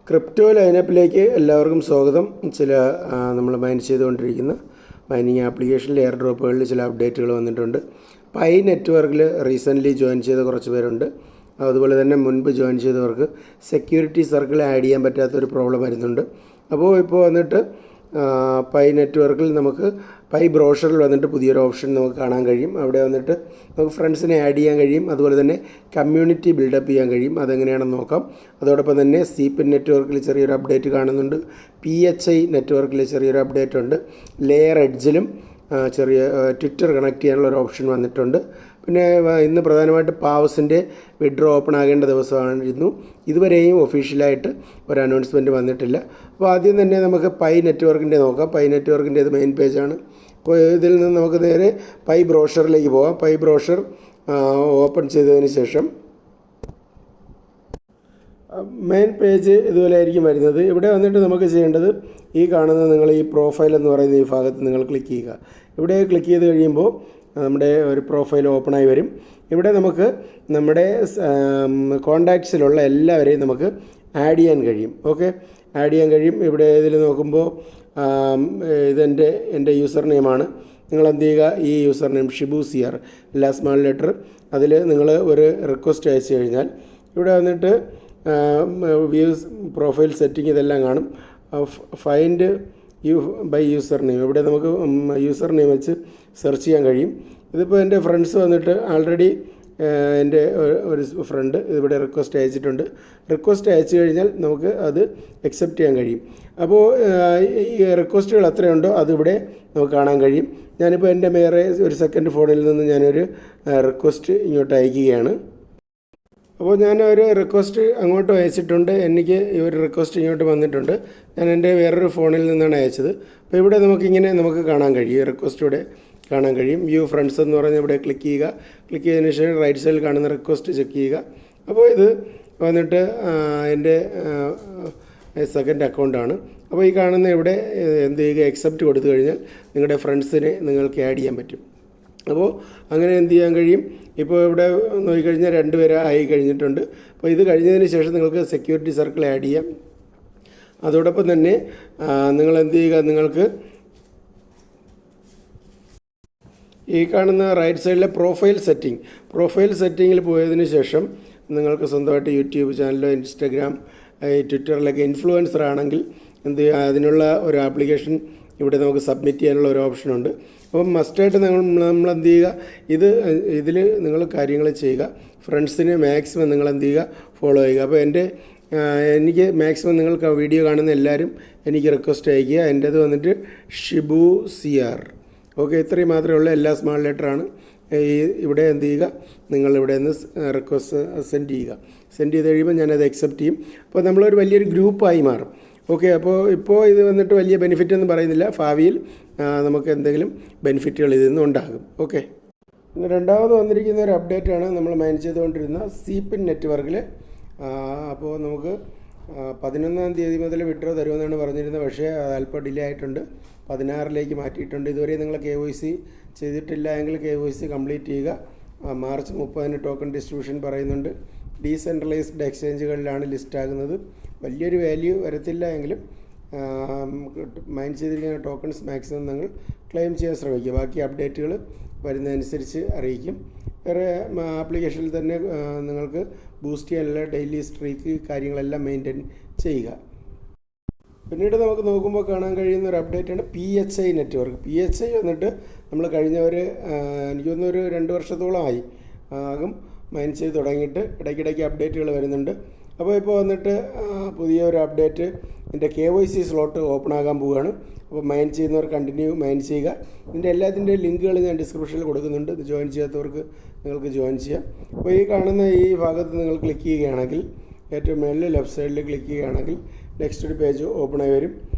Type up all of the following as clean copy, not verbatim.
Crypto ലൈനപ്പിലേക്ക് എല്ലാവർക്കും സ്വാഗതം. നമ്മൾ മൈൻ ചെയ്തുകൊണ്ടിരിക്കുന്ന മൈനിങ് ആപ്ലിക്കേഷനിൽ എയർ ഡ്രോപ്പുകളിൽ ചില അപ്ഡേറ്റുകൾ വന്നിട്ടുണ്ട്. പൈ നെറ്റ്വർക്കിൽ റീസെൻ്റ്ലി ജോയിൻ ചെയ്ത കുറച്ച് പേരുണ്ട്. അതുപോലെ തന്നെ മുൻപ് ജോയിൻ ചെയ്തവർക്ക് സെക്യൂരിറ്റി സർക്കിൾ ആഡ് ചെയ്യാൻ പറ്റാത്തൊരു പ്രോബ്ലം വരുന്നുണ്ട്. ഇപ്പോൾ വന്നിട്ട് പൈ നെറ്റ്വർക്കിൽ നമുക്ക് പൈ ബ്രോഷറിൽ വന്നിട്ട് പുതിയൊരു ഓപ്ഷൻ നമുക്ക് കാണാൻ കഴിയും. അവിടെ വന്നിട്ട് നമുക്ക് ഫ്രണ്ട്സിനെ ആഡ് ചെയ്യാൻ കഴിയും. അതുപോലെ തന്നെ കമ്മ്യൂണിറ്റി ബിൽഡപ്പ് ചെയ്യാൻ കഴിയും. അതെങ്ങനെയാണെന്ന് നോക്കാം. അതോടൊപ്പം തന്നെ സീപിൻ നെറ്റ്വർക്കിൽ ചെറിയൊരു അപ്ഡേറ്റ് കാണുന്നുണ്ട്. PHI നെറ്റ്വർക്കിൽ ചെറിയൊരു അപ്ഡേറ്റ് ഉണ്ട്. ലെയർ എഡ്ജിലും ചെറിയ ട്വിറ്റർ കണക്ട് ചെയ്യാനുള്ള ഒരു ഓപ്ഷൻ വന്നിട്ടുണ്ട്. പിന്നെ ഇന്ന് പ്രധാനമായിട്ട് പാവസിൻ്റെ വിഡ്രോ ഓപ്പൺ ആകേണ്ട ദിവസമായിരുന്നു. ഇതുവരെയും ഒഫീഷ്യലായിട്ട് ഒരു അനൗൺസ്മെൻറ്റ് വന്നിട്ടില്ല. അപ്പോൾ ആദ്യം തന്നെ നമുക്ക് പൈ നെറ്റ്വർക്കിൻ്റെ നോക്കാം. പൈ നെറ്റ്വർക്കിൻ്റെ ഇത് മെയിൻ പേജാണ്. അപ്പോൾ ഇതിൽ നിന്ന് നമുക്ക് നേരെ പൈ ബ്രോഷറിലേക്ക് പോകാം. പൈ ബ്രോഷർ ഓപ്പൺ ചെയ്തതിന് ശേഷം മെയിൻ പേജ് ഇതുപോലെ ആയിരിക്കും വരുന്നത്. ഇവിടെ വന്നിട്ട് നമുക്ക് ചെയ്യേണ്ടത് ഈ കാണുന്ന നിങ്ങൾ ഈ പ്രൊഫൈൽ എന്ന് പറയുന്ന ഈ ഭാഗത്ത് നിങ്ങൾ ക്ലിക്ക് ചെയ്യുക. ഇവിടെ ക്ലിക്ക് ചെയ്ത് കഴിയുമ്പോൾ നമ്മുടെ ഒരു പ്രൊഫൈൽ ഓപ്പണായി വരും. ഇവിടെ നമുക്ക് നമ്മുടെ കോണ്ടാക്ട്സിലുള്ള എല്ലാവരെയും നമുക്ക് ആഡ് ചെയ്യാൻ കഴിയും. ആഡ് ചെയ്യാൻ കഴിയും. ഇവിടെ ഇതിൽ നോക്കുമ്പോൾ എൻ്റെ യൂസർ നെയിമാണ്. നിങ്ങൾ എന്ത് ചെയ്യുക, ഈ യൂസർ നെയിം ഷിബു സിയർ എല്ലാ സ്മാൾ ലെറ്റർ അതിൽ നിങ്ങൾ ഒരു റിക്വസ്റ്റ് അയച്ചു കഴിഞ്ഞാൽ ഇവിടെ വന്നിട്ട് വ്യൂസ് പ്രൊഫൈൽ സെറ്റിംഗ് ഇതെല്ലാം കാണും. ഫൈൻഡ് ബൈ യൂസർ നെയിം ഇവിടെ നമുക്ക് യൂസർ നെയിം വെച്ച് സെർച്ച് ചെയ്യാൻ കഴിയും. ഇതിപ്പോൾ എൻ്റെ ഫ്രണ്ട്സ് വന്നിട്ട് ആൾറെഡി എൻ്റെ ഒരു ഫ്രണ്ട് ഇവിടെ റിക്വസ്റ്റ് അയച്ചിട്ടുണ്ട്. റിക്വസ്റ്റ് അയച്ചു കഴിഞ്ഞാൽ നമുക്ക് അത് അക്സെപ്റ്റ് ചെയ്യാൻ കഴിയും. അപ്പോൾ ഈ റിക്വസ്റ്റുകൾ എത്രയുണ്ടോ അതിവിടെ നമുക്ക് കാണാൻ കഴിയും. ഞാനിപ്പോൾ എൻ്റെ വേറെ ഒരു സെക്കൻഡ് ഫോണിൽ നിന്ന് ഞാനൊരു റിക്വസ്റ്റ് ഇങ്ങോട്ട് അയക്കുകയാണ്. അപ്പോൾ ഞാൻ ഒരു റിക്വസ്റ്റ് അങ്ങോട്ട് അയച്ചിട്ടുണ്ട്. എനിക്ക് ഈ ഒരു റിക്വസ്റ്റ് ഇങ്ങോട്ട് വന്നിട്ടുണ്ട്. ഞാൻ എൻ്റെ വേറൊരു ഫോണിൽ നിന്നാണ് അയച്ചത്. അപ്പോൾ ഇവിടെ നമുക്ക് കാണാൻ കഴിയും. ഈ റിക്വസ്റ്റ് ഇവിടെ കാണാൻ കഴിയും. വ്യൂ ഫ്രണ്ട്സ് എന്ന് പറഞ്ഞ് ഇവിടെ ക്ലിക്ക് ചെയ്യുക. ക്ലിക്ക് ചെയ്തതിന് ശേഷം റൈറ്റ് സൈഡിൽ കാണുന്ന റിക്വസ്റ്റ് ചെക്ക് ചെയ്യുക. അപ്പോൾ ഇത് വന്നിട്ട് എൻ്റെ സെക്കൻഡ് അക്കൗണ്ടാണ്. അപ്പോൾ ഈ കാണുന്ന ഇവിടെ എന്ത് ചെയ്യുക, അക്സെപ്റ്റ് കൊടുത്തു കഴിഞ്ഞാൽ നിങ്ങളുടെ ഫ്രണ്ട്സിനെ നിങ്ങൾക്ക് ആഡ് ചെയ്യാൻ പറ്റും. അപ്പോൾ അങ്ങനെ എന്ത് ചെയ്യാൻ കഴിയും. ഇപ്പോൾ ഇവിടെ നോക്കിക്കഴിഞ്ഞാൽ 2 പേര് ആയി കഴിഞ്ഞിട്ടുണ്ട്. അപ്പോൾ ഇത് കഴിഞ്ഞതിന് ശേഷം നിങ്ങൾക്ക് സെക്യൂരിറ്റി സർക്കിൾ ആഡ് ചെയ്യാം. അതോടൊപ്പം തന്നെ നിങ്ങൾ എന്ത് ചെയ്യുക, നിങ്ങൾക്ക് ഈ കാണുന്ന റൈറ്റ് സൈഡിലെ പ്രൊഫൈൽ സെറ്റിങ്ങിൽ പോയതിന് ശേഷം നിങ്ങൾക്ക് സ്വന്തമായിട്ട് യൂട്യൂബ് ചാനലോ ഇൻസ്റ്റഗ്രാം ട്വിറ്ററിലൊക്കെ ഇൻഫ്ലുവൻസർ ആണെങ്കിൽ എന്ത് ചെയ്യുക, അതിനുള്ള ഒരു ആപ്ലിക്കേഷൻ ഇവിടെ നമുക്ക് സബ്മിറ്റ് ചെയ്യാനുള്ള ഒരു ഓപ്ഷനുണ്ട്. അപ്പം മസ്റ്റായിട്ട് നമ്മൾ എന്ത് ചെയ്യുക, ഇതിൽ നിങ്ങൾ കാര്യങ്ങൾ ചെയ്യുക. ഫ്രണ്ട്സിന് മാക്സിമം നിങ്ങൾ എന്ത് ചെയ്യുക, ഫോളോ ചെയ്യുക. അപ്പോൾ എനിക്ക് മാക്സിമം നിങ്ങൾക്ക് വീഡിയോ കാണുന്ന എല്ലാവരും എനിക്ക് റിക്വസ്റ്റ് അയക്കുക. എൻ്റേത് വന്നിട്ട് ഷിബു സിയാർ. ഇത്രയും മാത്രമേ ഉള്ളൂ. എല്ലാ സ്മാൾ ലെറ്ററാണ്. ഇവിടെ എന്ത് ചെയ്യുക, നിങ്ങളിവിടെ നിന്ന് റിക്വസ്റ്റ് സെൻഡ് ചെയ്യുക. സെൻഡ് ചെയ്ത് കഴിയുമ്പോൾ ഞാനത് അക്സെപ്റ്റ് ചെയ്യും. അപ്പോൾ നമ്മളൊരു വലിയൊരു ഗ്രൂപ്പായി മാറും. ഇപ്പോൾ ഇത് വന്നിട്ട് വലിയ ബെനിഫിറ്റ് ഒന്നും പറയുന്നില്ല. ഭാവിയിൽ നമുക്ക് എന്തെങ്കിലും ബെനിഫിറ്റുകൾ ഇതിൽ നിന്ന് ഉണ്ടാകും. പിന്നെ രണ്ടാമത് വന്നിരിക്കുന്ന ഒരു അപ്ഡേറ്റാണ് നമ്മൾ മൈൻ ചെയ്തുകൊണ്ടിരുന്ന സീപിൻ നെറ്റ്വർക്കിൽ. അപ്പോൾ നമുക്ക് 11-ാം തീയതി മുതൽ വിഡ്രോ തരുമെന്നാണ് പറഞ്ഞിരുന്നത്. പക്ഷേ അല്പം ഡിലേ ആയിട്ടുണ്ട്. 16-ലേക്ക് മാറ്റിയിട്ടുണ്ട്. ഇതുവരെ നിങ്ങൾ KYC ചെയ്തിട്ടില്ല എങ്കിൽ KYC കംപ്ലീറ്റ് ചെയ്യുക. മാർച്ച് 30-ന് ടോക്കൺ ഡിസ്ട്രിബ്യൂഷൻ പറയുന്നുണ്ട്. ഡീസെൻട്രലൈസ്ഡ് എക്സ്ചേഞ്ചുകളിലാണ് ലിസ്റ്റ് ആകുന്നത്. വലിയൊരു വാല്യൂ വരത്തില്ല എങ്കിലും മൈൻ ചെയ്തിരിക്കുന്ന ടോക്കൺസ് മാക്സിമം നിങ്ങൾ ക്ലെയിം ചെയ്യാൻ ശ്രമിക്കുക. ബാക്കി അപ്ഡേറ്റുകൾ വരുന്നതനുസരിച്ച് അറിയിക്കും. വേറെ ആപ്ലിക്കേഷനിൽ തന്നെ നിങ്ങൾക്ക് ബൂസ്റ്റ് ചെയ്യാനുള്ള ഡെയിലി സ്ട്രീക്ക് കാര്യങ്ങളെല്ലാം മെയിൻറ്റെയിൻ ചെയ്യുക. പിന്നീട് നമുക്ക് നോക്കുമ്പോൾ കാണാൻ കഴിയുന്ന ഒരു അപ്ഡേറ്റാണ് PHI നെറ്റ്വർക്ക്. PHI വന്നിട്ട് നമ്മൾ എനിക്ക് തോന്നുന്നു ഒരു 2 വർഷത്തോളമായി ആകും മൈൻ ചെയ്ത് തുടങ്ങിയിട്ട്. ഇടയ്ക്കിടയ്ക്ക് അപ്ഡേറ്റുകൾ വരുന്നുണ്ട്. ഇപ്പോൾ വന്നിട്ട് പുതിയ ഒരു അപ്ഡേറ്റ്, എൻ്റെ KYC സ്ലോട്ട് ഓപ്പൺ ആകാൻ പോവുകയാണ്. അപ്പോൾ മൈൻ ചെയ്യുന്നവർ കണ്ടിന്യൂ മൈൻ ചെയ്യുക. ഇതിൻ്റെ എല്ലാത്തിൻ്റെ ലിങ്കുകൾ ഞാൻ ഡിസ്ക്രിപ്ഷനിൽ കൊടുക്കുന്നുണ്ട്. ഇത് ജോയിൻ ചെയ്യാത്തവർക്ക് നിങ്ങൾക്ക് ജോയിൻ ചെയ്യാം. അപ്പോൾ ഈ കാണുന്ന ഈ ഭാഗത്ത് നിങ്ങൾ ക്ലിക്ക് ചെയ്യുകയാണെങ്കിൽ ഏറ്റവും മേളിൽ ലെഫ്റ്റ് സൈഡിൽ ക്ലിക്ക് ചെയ്യുകയാണെങ്കിൽ നെക്സ്റ്റ് ഒരു പേജ് ഓപ്പണായി വരും.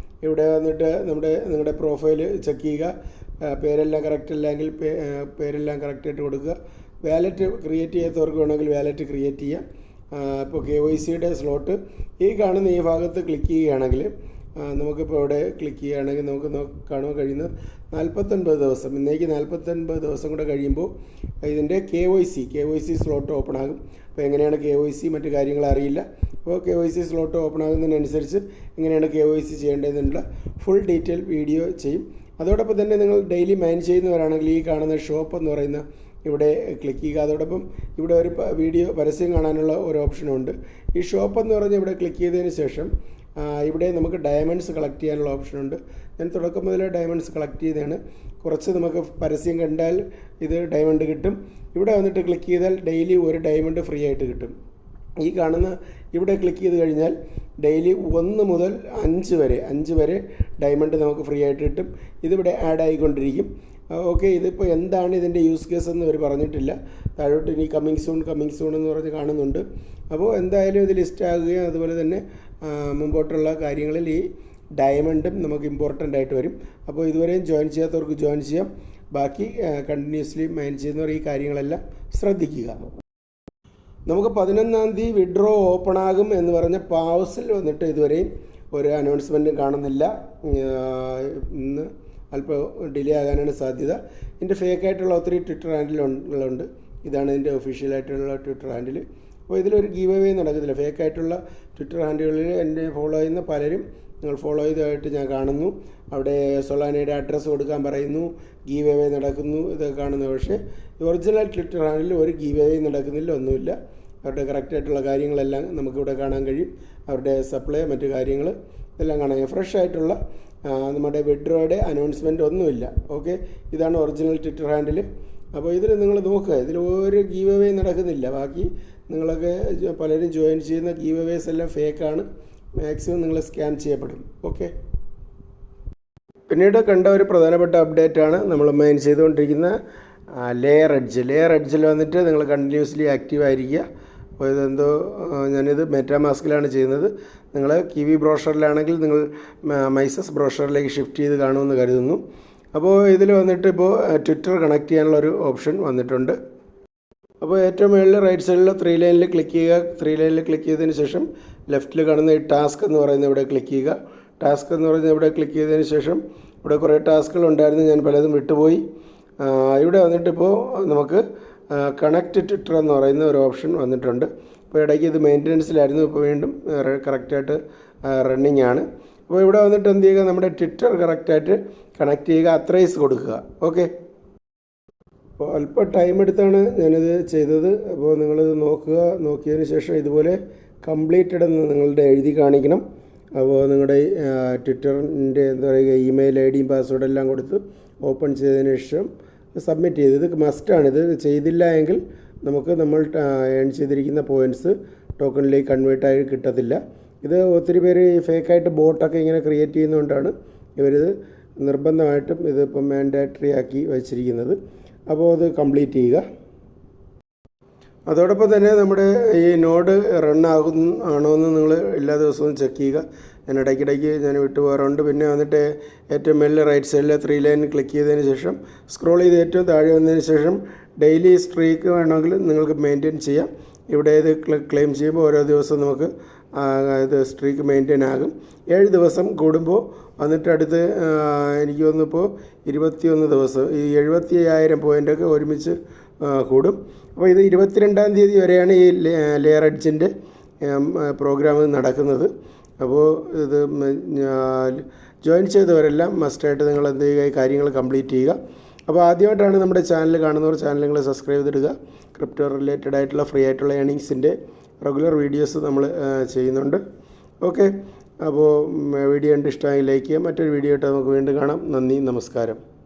ഇവിടെ വന്നിട്ട് നിങ്ങളുടെ പ്രൊഫൈൽ ചെക്ക് ചെയ്യുക. പേരെല്ലാം കറക്റ്റ് അല്ലെങ്കിൽ പേരെല്ലാം കറക്റ്റായിട്ട് കൊടുക്കുക. വാലറ്റ് ക്രിയേറ്റ് ചെയ്യാത്തവർക്ക് വേണമെങ്കിൽ വാലറ്റ് ക്രിയേറ്റ് ചെയ്യാം. ഇപ്പോൾ KYCയുടെ സ്ലോട്ട് ഈ കാണുന്ന ഈ ഭാഗത്ത് ക്ലിക്ക് ചെയ്യുകയാണെങ്കിൽ നമുക്കിപ്പോൾ ഇവിടെ ക്ലിക്ക് ചെയ്യുകയാണെങ്കിൽ നമുക്ക് കാണാൻ കഴിയുന്നത് 49 ദിവസം. ഇന്നേക്ക് 49 ദിവസം കൂടെ കഴിയുമ്പോൾ ഇതിൻ്റെ KYC സ്ലോട്ട് ഓപ്പൺ ആകും. അപ്പോൾ എങ്ങനെയാണ് KYC മറ്റു കാര്യങ്ങൾ അറിയില്ല. അപ്പോൾ KYC സ്ലോട്ട് ഓപ്പൺ ആകുന്നതിനനുസരിച്ച് എങ്ങനെയാണ് KYC ചെയ്യേണ്ടതെന്നുള്ള ഫുൾ ഡീറ്റെയിൽ വീഡിയോ ചെയ്യും. അതോടൊപ്പം തന്നെ നിങ്ങൾ ഡെയിലി മൈൻ ചെയ്യുന്നവരാണെങ്കിൽ ഈ കാണുന്ന ഷോപ്പ് എന്ന് പറയുന്ന ഇവിടെ ക്ലിക്ക് ചെയ്യുക. അതോടൊപ്പം ഇവിടെ ഒരു വീഡിയോ പരസ്യം കാണാനുള്ള ഒരു ഓപ്ഷനുണ്ട്. ഈ ഷോപ്പ് എന്ന് പറഞ്ഞ് ഇവിടെ ക്ലിക്ക് ചെയ്തതിന് ശേഷം ഇവിടെ നമുക്ക് ഡയമണ്ട്സ് കളക്ട് ചെയ്യാനുള്ള ഓപ്ഷനുണ്ട്. ഞാൻ തുടക്കം മുതലേ ഡയമണ്ട്സ് കളക്ട് ചെയ്തതാണ്. കുറച്ച് നമുക്ക് പരസ്യം കണ്ടാൽ ഇത് ഡയമണ്ട് കിട്ടും. ഇവിടെ വന്നിട്ട് ക്ലിക്ക് ചെയ്താൽ ഡെയിലി ഒരു ഡയമണ്ട് ഫ്രീ ആയിട്ട് കിട്ടും. ഈ കാണുന്ന ഇവിടെ ക്ലിക്ക് ചെയ്ത് കഴിഞ്ഞാൽ ഡെയിലി 1 മുതൽ 5 വരെ ഡയമണ്ട് നമുക്ക് ഫ്രീ ആയിട്ട് കിട്ടും. ഇതിവിടെ ആഡ് ആയിക്കൊണ്ടിരിക്കും. ഓക്കെ, ഇതിപ്പോൾ എന്താണ് ഇതിൻ്റെ യൂസ് കേസ് എന്ന് ഇവർ പറഞ്ഞിട്ടില്ല. താഴോട്ട് ഇനി കമ്മിങ് സൂൺ എന്ന് പറഞ്ഞ് കാണുന്നുണ്ട്. അപ്പോൾ എന്തായാലും ഇത് ലിസ്റ്റ് ആകുകയും അതുപോലെ തന്നെ മുമ്പോട്ടുള്ള കാര്യങ്ങളിൽ ഈ ഡയമണ്ടും നമുക്ക് ഇമ്പോർട്ടൻ്റ് ആയിട്ട് വരും. അപ്പോൾ ഇതുവരെയും ജോയിൻ ചെയ്യാത്തവർക്ക് ജോയിൻ ചെയ്യാം. ബാക്കി കണ്ടിന്യൂസ്ലി മൈൻ ചെയ്യുന്നവർ ഈ കാര്യങ്ങളെല്ലാം ശ്രദ്ധിക്കുക. നമുക്ക് 11-ാം തീയതി വിഡ്രോ ഓപ്പൺ ആകും എന്ന് പറഞ്ഞ പാവസിൽ വന്നിട്ട് ഇതുവരെയും ഒരു അനൗൺസ്മെൻറ്റും കാണുന്നില്ല. ഇന്ന് അല്പം ഡിലേ ആകാനാണ് സാധ്യത. ഇതിൻ്റെ ഫേക്കായിട്ടുള്ള ഒത്തിരി ട്വിറ്റർ ഹാൻഡിലുണ്ട്. ഇതാണ് ഇതിൻ്റെ ഒഫീഷ്യലായിട്ടുള്ള ട്വിറ്റർ ഹാൻഡിൽ. അപ്പോൾ ഇതിലൊരു ഗീവ് അവേ നടക്കത്തില്ല. ഫേക്കായിട്ടുള്ള ട്വിറ്റർ ഹാൻഡിലുകളിൽ എന്നെ ഫോളോ ചെയ്യുന്ന പലരും നിങ്ങൾ ഫോളോ ചെയ്തതായിട്ട് ഞാൻ കാണുന്നു. അവിടെ സൊളാനയുടെ അഡ്രസ്സ് കൊടുക്കാൻ പറയുന്നു, ഗീവ് അവേ നടക്കുന്നു, ഇതൊക്കെ കാണുന്നു. പക്ഷേ ഒറിജിനൽ ട്വിറ്റർ ഹാൻഡിൽ ഒരു ഗീവ് അവേ നടക്കുന്നില്ല, ഒന്നുമില്ല. അവരുടെ കറക്റ്റായിട്ടുള്ള കാര്യങ്ങളെല്ലാം നമുക്കിവിടെ കാണാൻ കഴിയും. അവരുടെ സപ്ലൈ മറ്റു കാര്യങ്ങൾ എല്ലാം കാണാൻ കഴിയും. ഫ്രഷ് ആയിട്ടുള്ള നമ്മുടെ വിഡ്രോയുടെ അനൗൺസ്മെൻറ്റ് ഒന്നുമില്ല. ഓക്കെ, ഇതാണ് ഒറിജിനൽ ട്വിറ്റർ ഹാൻഡിൽ. അപ്പോൾ ഇതിൽ നിങ്ങൾ നോക്കുക, ഇതിൽ ഒരു ഗീവ് അവേ നടക്കുന്നില്ല. ബാക്കി നിങ്ങളൊക്കെ പലരും ജോയിൻ ചെയ്യുന്ന ഗീവ് അവേസ് എല്ലാം ഫേക്കാണ്. മാക്സിമം നിങ്ങൾ സ്കാം ചെയ്യപ്പെടും. ഓക്കെ, പിന്നീട് കണ്ട ഒരു പ്രധാനപ്പെട്ട അപ്ഡേറ്റാണ് നമ്മൾ മൈൻ ചെയ്തുകൊണ്ടിരിക്കുന്ന ലെയർ എഡ്ജിൽ വന്നിട്ട് നിങ്ങൾ കണ്ടിന്യൂസ്ലി ആക്റ്റീവ് ആയിരിക്കുക. അപ്പോൾ ഇതെന്തോ ഞാനിത് മെറ്റാമാസ്കിലാണ് ചെയ്യുന്നത്. നിങ്ങൾ കിവി ബ്രോഷറിലാണെങ്കിൽ നിങ്ങൾ മൈസസ് ബ്രോഷറിലേക്ക് ഷിഫ്റ്റ് ചെയ്ത് കാണുമെന്ന് കരുതുന്നു. അപ്പോൾ ഇതിൽ വന്നിട്ട് ഇപ്പോൾ ട്വിറ്റർ കണക്ട് ചെയ്യാനുള്ളൊരു ഓപ്ഷൻ വന്നിട്ടുണ്ട്. അപ്പോൾ ഏറ്റവും മുകളിൽ റൈറ്റ് സൈഡിൽ 3 ലൈനിൽ ക്ലിക്ക് ചെയ്യുക. 3 ലൈനിൽ ക്ലിക്ക് ചെയ്തതിന് ശേഷം ലെഫ്റ്റിൽ കാണുന്ന ഈ ടാസ്ക് എന്ന് പറയുന്ന ഇവിടെ ക്ലിക്ക് ചെയ്യുക. ടാസ്ക് എന്ന് പറയുന്നത് ഇവിടെ ക്ലിക്ക് ചെയ്തതിന് ശേഷം ഇവിടെ കുറേ ടാസ്കുകളുണ്ടായിരുന്നു, ഞാൻ പലതും വിട്ടുപോയി. ഇവിടെ വന്നിട്ടിപ്പോൾ നമുക്ക് കണക്റ്റ് ട്വിറ്റർ എന്ന് പറയുന്ന ഒരു ഓപ്ഷൻ വന്നിട്ടുണ്ട്. അപ്പോൾ ഇടയ്ക്ക് ഇത് മെയിൻ്റനൻസിലായിരുന്നു, ഇപ്പോൾ വീണ്ടും കറക്റ്റായിട്ട് റണ്ണിങ് ആണ്. അപ്പോൾ ഇവിടെ വന്നിട്ട് എന്ത് ചെയ്യുക, നമ്മുടെ ട്വിറ്റർ കറക്റ്റായിട്ട് കണക്ട് ചെയ്യുക, അത്രൈസ് കൊടുക്കുക. ഓക്കെ, അപ്പോൾ അല്പം ടൈം എടുത്താണ് ഞാനിത് ചെയ്തത്. അപ്പോൾ നിങ്ങളിത് നോക്കുക. നോക്കിയതിന് ശേഷം ഇതുപോലെ കംപ്ലീറ്റഡ് എന്ന് നിങ്ങളുടെ എഴുതി കാണിക്കണം. അപ്പോൾ നിങ്ങളുടെ ട്വിറ്ററിൻ്റെ എന്താ പറയുക ഇമെയിൽ ഐഡിയും പാസ്വേഡും എല്ലാം കൊടുത്ത് ഓപ്പൺ ചെയ്തതിന് ശേഷം സബ്മിറ്റ് ചെയ്ത്. ഇത് മസ്റ്റാണ്. ഇത് ചെയ്തില്ല എങ്കിൽ നമുക്ക് നമ്മൾ ഏൺ ചെയ്തിരിക്കുന്ന പോയിൻറ്റ്സ് ടോക്കണിലേക്ക് കൺവേർട്ടായി കിട്ടത്തില്ല. ഇത് ഒത്തിരി പേര് ഫേക്കായിട്ട് ബോട്ടൊക്കെ ഇങ്ങനെ ക്രിയേറ്റ് ചെയ്യുന്നതുകൊണ്ടാണ് ഇവരിത് നിർബന്ധമായിട്ടും ഇതിപ്പം മാൻഡേറ്ററി ആക്കി വച്ചിരിക്കുന്നത്. അപ്പോൾ അത് കംപ്ലീറ്റ് ചെയ്യുക. അതോടൊപ്പം തന്നെ നമ്മുടെ ഈ നോഡ് റൺ ആണോ എന്ന് നിങ്ങൾ എല്ലാ ദിവസവും ചെക്ക് ചെയ്യുക. ഞാൻ ഇടയ്ക്കിടയ്ക്ക് ഞാൻ വിട്ടുപോകാറുണ്ട്. പിന്നെ വന്നിട്ട് ഏറ്റവും മേളിൽ റൈറ്റ് സൈഡിൽ 3 ലൈൻ ക്ലിക്ക് ചെയ്തതിന് ശേഷം സ്ക്രോൾ ചെയ്ത് ഏറ്റവും താഴെ വന്നതിന് ശേഷം ഡെയിലി സ്ട്രീക്ക് വേണമെങ്കിൽ നിങ്ങൾക്ക് മെയിൻറ്റെയിൻ ചെയ്യാം. ഇവിടെ ഇത് ക്ലെയിം ചെയ്യുമ്പോൾ ഓരോ ദിവസവും നമുക്ക് ഇത് സ്ട്രീക്ക് മെയിൻറ്റെയിൻ ആകും. 7 ദിവസം കൂടുമ്പോൾ വന്നിട്ട് അടുത്ത് എനിക്ക് തോന്നുന്നിപ്പോൾ 21 ദിവസം ഈ 75,000 പോയിൻ്റൊക്കെ ഒരുമിച്ച് കൂടും. അപ്പോൾ ഇത് 22-ാം തീയതി വരെയാണ് ഈ ലെയർ എഡ്ജിൻ്റെ പ്രോഗ്രാം നടക്കുന്നത്. അപ്പോൾ ഇത് ജോയിൻ ചെയ്തവരെല്ലാം മസ്റ്റായിട്ട് നിങ്ങൾ എന്ത് ചെയ്യുക, ഈ കാര്യങ്ങൾ കംപ്ലീറ്റ് ചെയ്യുക. അപ്പോൾ ആദ്യമായിട്ടാണ് നമ്മുടെ ചാനൽ കാണുന്നവർ ചാനൽ നിങ്ങൾ സബ്സ്ക്രൈബ് ചെയ്തിടുക. ക്രിപ്റ്റോ റിലേറ്റഡ് ആയിട്ടുള്ള ഫ്രീ ആയിട്ടുള്ള ഏണിങ്സിൻ്റെ റെഗുലർ വീഡിയോസ് നമ്മൾ ചെയ്യുന്നുണ്ട്. ഓക്കെ, അപ്പോൾ വീഡിയോ കണ്ട് ഇഷ്ടമായി ലൈക്ക് ചെയ്യുക. മറ്റൊരു വീഡിയോ ആയിട്ട് നമുക്ക് വീണ്ടും കാണാം. നന്ദി, നമസ്കാരം.